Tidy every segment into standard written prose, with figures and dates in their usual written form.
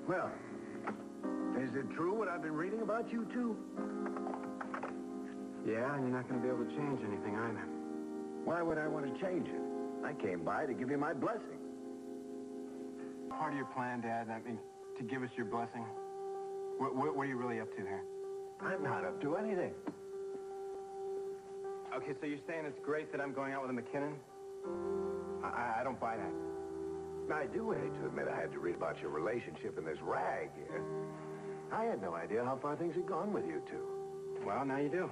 Well, is it true what I've been reading about you two? Yeah, and you're not going to be able to change anything either. Why would I want to change it? I came by to give you my blessing. Part of your plan, Dad, I mean, to give us your blessing. What are you really up to here? I'm not up to anything. Okay, so you're saying it's great that I'm going out with a McKinnon? I don't buy that. I do hate to admit I had to read about your relationship in this rag here. I had no idea how far things had gone with you two. Well, now you do.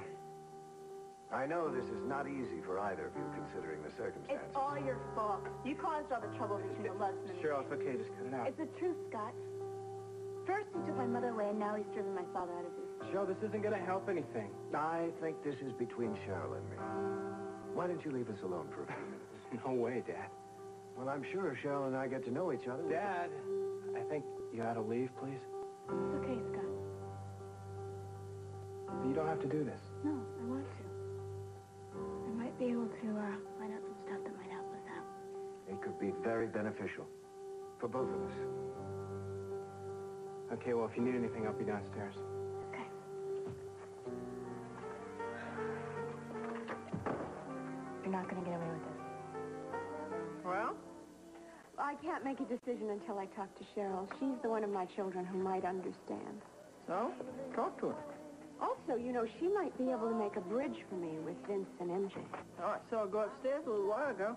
I know this is not easy for either of you, considering the circumstances. It's all your fault. You caused all the trouble between the Lutz and me. Cheryl, it's okay. Just cut it out. It's the truth, Scott. First he took my mother away, and now he's driven my father out of his... Cheryl, this isn't going to help anything. I think this is between Cheryl and me. Why don't you leave us alone for a few minutes? No way, Dad. Well, I'm sure if Cheryl and I get to know each other... Dad, I think you ought to leave, please. It's okay, Scott. You don't have to do this. No, I want to. I might be able to find out some stuff that might help us out. It could be very beneficial for both of us. Okay, well, if you need anything, I'll be downstairs. Okay. You're not going to get away with this. Well? I can't make a decision until I talk to Cheryl. She's the one of my children who might understand. So, talk to her. Also, you know, she might be able to make a bridge for me with Vince and MJ. Oh, I saw her go upstairs a little while ago.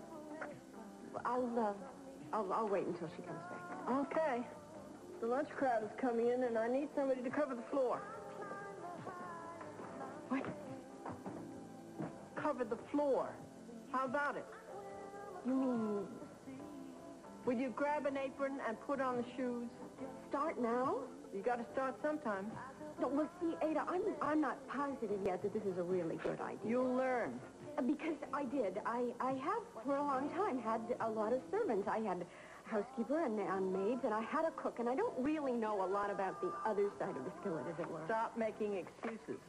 I'll wait until she comes back. Okay. The lunch crowd is coming in, and I need somebody to cover the floor. What? Cover the floor. How about it? You mean Will you grab an apron and put on the shoes? start now? You got to start sometime. No, well, see, Ada, I'm not positive yet that this is a really good idea. You'll learn. Because I did. I have, for a long time, had a lot of servants. I had a housekeeper and maids, and I had a cook, and I don't really know a lot about the other side of the skillet, as it were. Stop making excuses.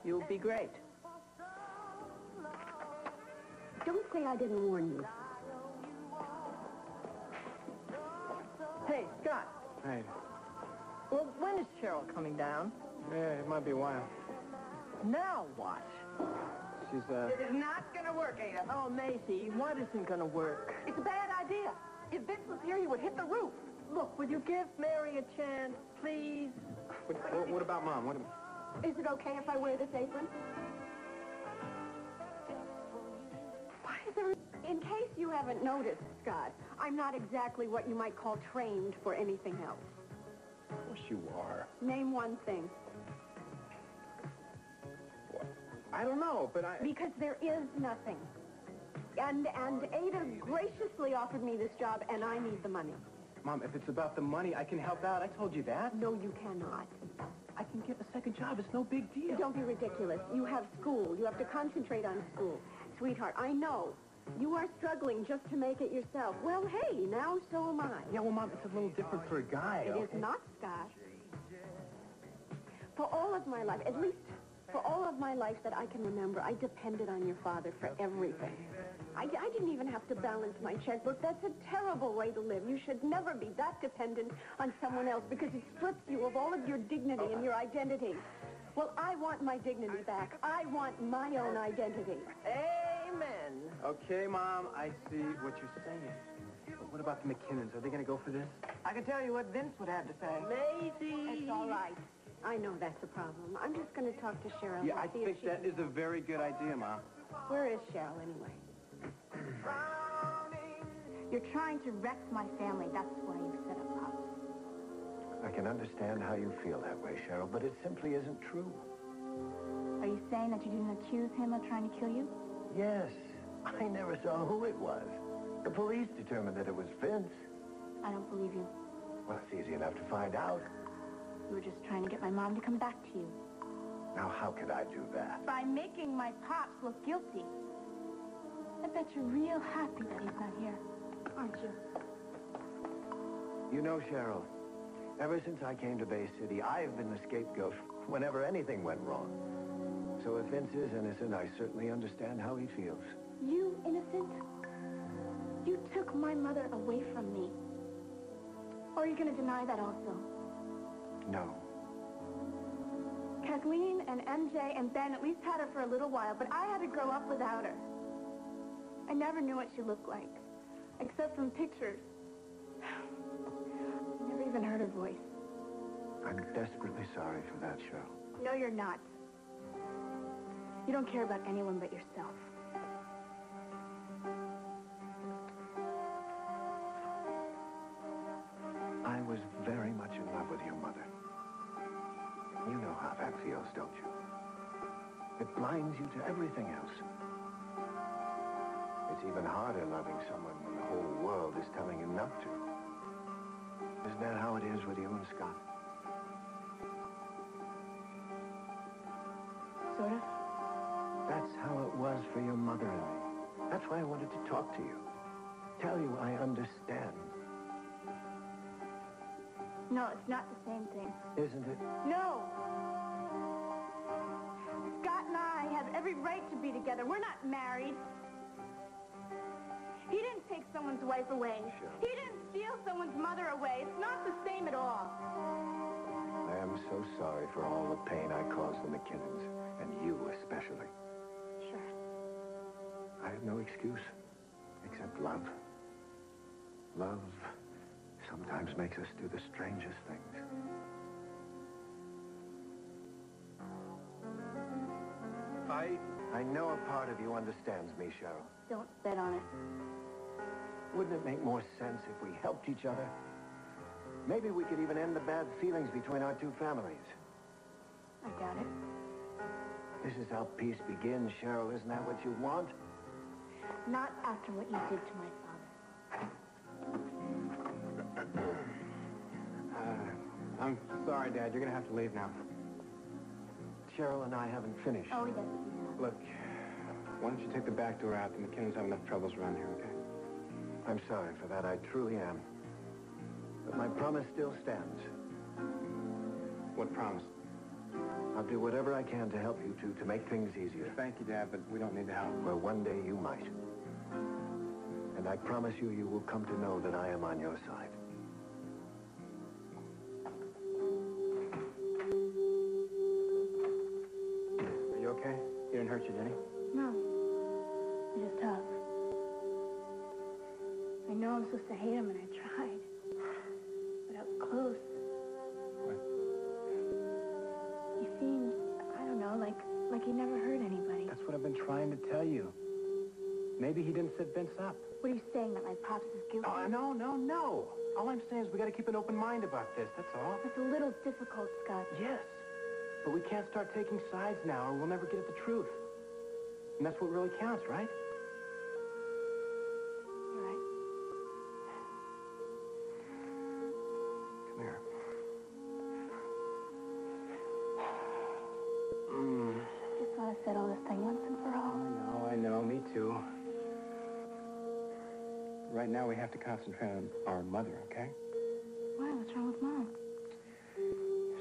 You'll be great. Don't say I didn't warn you. Hey, Scott. Hey. Well, when is Cheryl coming down? Yeah, it might be a while. Now what? She's, It is not going to work, Ada. Oh, Maisie, what isn't going to work? It's a bad idea. If Vince was here, he would hit the roof. Look, will you give Mary a chance, please? What about Mom? Is it okay if I wear this apron? Why is there... In case you haven't noticed, Scott, I'm not exactly what you might call trained for anything else. Of course you are. Name one thing. I don't know, but I... Because there is nothing. And Ada graciously offered me this job, and I need the money. Mom, if it's about the money, I can help out. I told you that. No, you cannot. I can get a second job. It's no big deal. Don't be ridiculous. You have school. You have to concentrate on school. Sweetheart, I know. You are struggling just to make it yourself. Well, hey, now so am I. Yeah, well, Mom, it's a little different for a guy. It is not, Scott. For all of my life, at least for all of my life that I can remember, I depended on your father for everything. I didn't even have to balance my checkbook. That's a terrible way to live. You should never be that dependent on someone else because it strips you of all of your dignity and your identity. Well, I want my dignity back. I want my own identity. Amen. Okay, Mom, I see what you're saying. But what about the McKinnons? Are they going to go for this? I can tell you what Vince would have to say. Maisie. It's all right. I know that's a problem. I'm just going to talk to Cheryl. Yeah, I and see if think she that can- is a very good idea, Mom. Where is Cheryl, anyway? You're trying to wreck my family. That's why you set up Pop. I can understand how you feel that way, Cheryl, but it simply isn't true. Are you saying that you didn't accuse him of trying to kill you? Yes, I never saw who it was. The police determined that it was Vince. I don't believe you. Well, it's easy enough to find out. You were just trying to get my mom to come back to you. Now, how could I do that? By making my pops look guilty. I bet you're real happy that he's not here, aren't you? You know, Cheryl, ever since I came to Bay City, I've been the scapegoat whenever anything went wrong. So if Vince is innocent, I certainly understand how he feels. You innocent? You took my mother away from me. Or are you going to deny that also? No. Kathleen and MJ and Ben at least had her for a little while, but I had to grow up without her. I never knew what she looked like, except from pictures. I never even heard her voice. I'm desperately sorry for that, Cheryl. No, you're not. You don't care about anyone but yourself. I was very much in love with your mother. You know how that feels, don't you? It blinds you to everything else. It's even harder loving someone when the whole world is telling you not to. Isn't that how it is with you and Scott? Sort of. That's how it was for your mother and me. That's why I wanted to talk to you. Tell you I understand. No, it's not the same thing. Isn't it? No! Scott and I have every right to be together. We're not married. He didn't take someone's wife away. Sure. He didn't steal someone's mother away. It's not the same at all. I am so sorry for all the pain I caused the McKinnons, and you especially. Sure. I have no excuse, except love. Love sometimes makes us do the strangest things. I know a part of you understands me, Cheryl. Don't bet on it. Wouldn't it make more sense if we helped each other? Maybe we could even end the bad feelings between our two families. I doubt it. This is how peace begins, Cheryl. Isn't that what you want? Not after what you did to my father. I'm sorry, Dad. You're going to have to leave now. Cheryl and I haven't finished. Oh, yes. Look, why don't you take the back door out? The McKinnons have enough troubles around here, okay? I'm sorry for that. I truly am. But my promise still stands. What promise? I'll do whatever I can to help you two to make things easier. Thank you, Dad, but we don't need the help. Well, one day you might. And I promise you, you will come to know that I am on your side. Are you okay? You didn't hurt you, did he? No. I just tough. I know I'm supposed to hate him, and I tried. But up close, What? he seemed, I don't know, like he never hurt anybody. That's what I've been trying to tell you. Maybe he didn't set Vince up. What are you saying, that my pops is guilty? Oh, no. All I'm saying is we got to keep an open mind about this, that's all. It's a little difficult, Scott. Yes, but we can't start taking sides now or we'll never get at the truth. And that's what really counts, right? You're right. Come here. Just want to settle this thing once and for all. I know, me too. Right now we have to concentrate on our mother, okay? Why? What's wrong with Mom?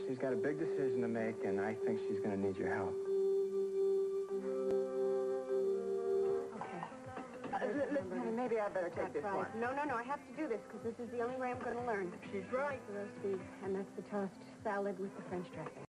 She's got a big decision to make, and I think she's going to need your help. Okay. Listen, honey, maybe I better take this one. No, I have to do this because this is the only way I'm going to learn. She's right. Roast beef, and that's the toast salad with the French dressing.